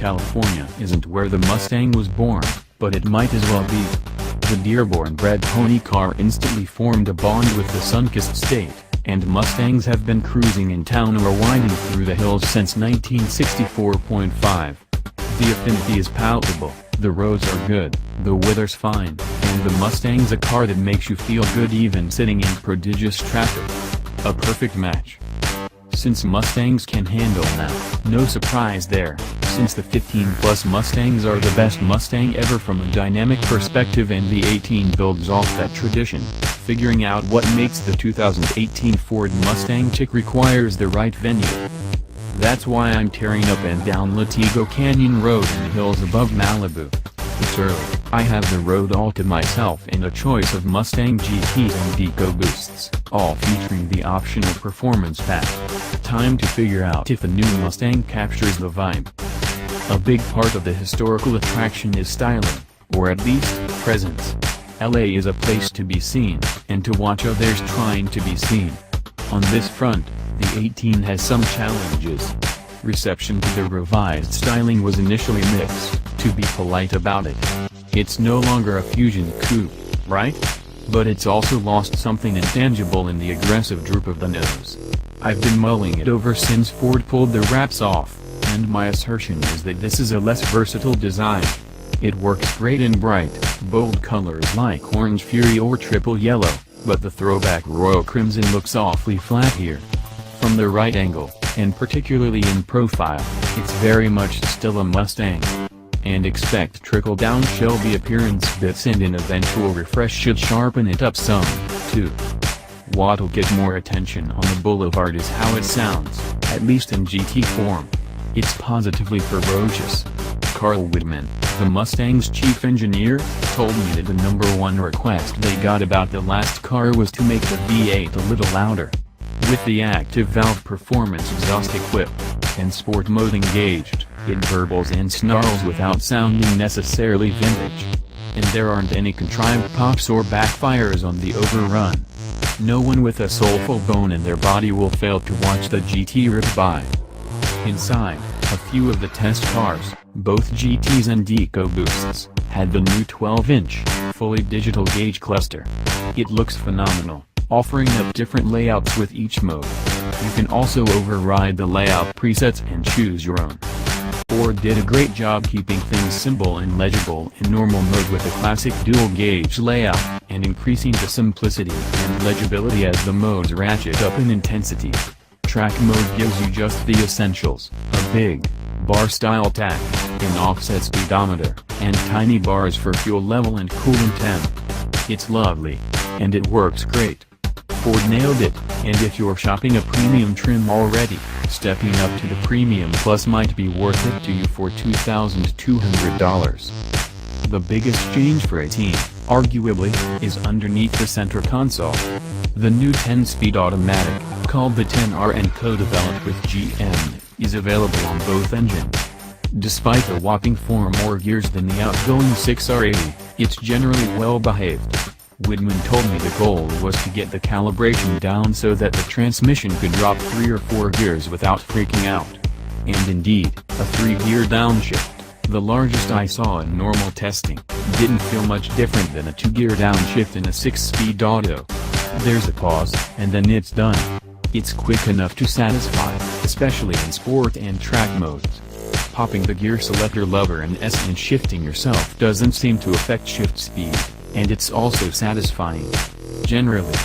California isn't where the Mustang was born, but it might as well be. The Dearborn-bred pony car instantly formed a bond with the sun-kissed state, and Mustangs have been cruising in town or winding through the hills since 1964.5. The affinity is palpable, the roads are good, the weather's fine, and the Mustang's a car that makes you feel good even sitting in prodigious traffic. A perfect match. Since Mustangs can handle now, no surprise there, since the 15-plus Mustangs are the best Mustang ever from a dynamic perspective, and the 18 builds off that tradition. Figuring out what makes the 2018 Ford Mustang tick requires the right venue. That's why I'm tearing up and down Latigo Canyon Road in the hills above Malibu. It's early, I have the road all to myself and a choice of Mustang GTs and EcoBoosts, all featuring the optional performance pack. Time to figure out if the new Mustang captures the vibe. A big part of the historical attraction is styling, or at least, presence. LA is a place to be seen, and to watch others trying to be seen. On this front, the 18 has some challenges. Reception to the revised styling was initially mixed, to be polite about it. It's no longer a fusion coupe, right? But it's also lost something intangible in the aggressive droop of the nose. I've been mulling it over since Ford pulled the wraps off, and my assertion is that this is a less versatile design. It works great in bright, bold colors like Orange Fury or Triple Yellow, but the throwback Royal Crimson looks awfully flat here. From the right angle, and particularly in profile, it's very much still a Mustang. And expect trickle-down Shelby appearance bits, and an eventual refresh should sharpen it up some, too. What'll get more attention on the boulevard is how it sounds, at least in GT form. It's positively ferocious. Carl Whitman, the Mustang's chief engineer, told me that the #1 request they got about the last car was to make the V8 a little louder. With the active valve performance exhaust equipped, and sport mode engaged, it burbles and snarls without sounding necessarily vintage. And there aren't any contrived pops or backfires on the overrun. No one with a soulful bone in their body will fail to watch the GT rip by. Inside, a few of the test cars, both GTs and EcoBoosts, had the new 12-inch, fully digital gauge cluster. It looks phenomenal, offering up different layouts with each mode. You can also override the layout presets and choose your own. Ford did a great job keeping things simple and legible in normal mode with a classic dual-gauge layout, and increasing the simplicity and legibility as the modes ratchet up in intensity. Track mode gives you just the essentials, a big, bar-style tach, an offset speedometer, and tiny bars for fuel level and coolant temp. It's lovely, and it works great. Ford nailed it, and if you're shopping a premium trim already, stepping up to the Premium Plus might be worth it to you for $2,200. The biggest change for 18, arguably, is underneath the center console. The new 10-speed automatic, called the 10R and co-developed with GM, is available on both engines. Despite a whopping 4 more gears than the outgoing 6R80, it's generally well behaved. Whitman told me the goal was to get the calibration down so that the transmission could drop 3 or 4 gears without freaking out. And indeed, a 3-gear downshift, the largest I saw in normal testing, didn't feel much different than a 2-gear downshift in a 6-speed auto. There's a pause, and then it's done. It's quick enough to satisfy, especially in sport and track modes. Popping the gear selector lever and shifting yourself doesn't seem to affect shift speed, and it's also satisfying. Generally,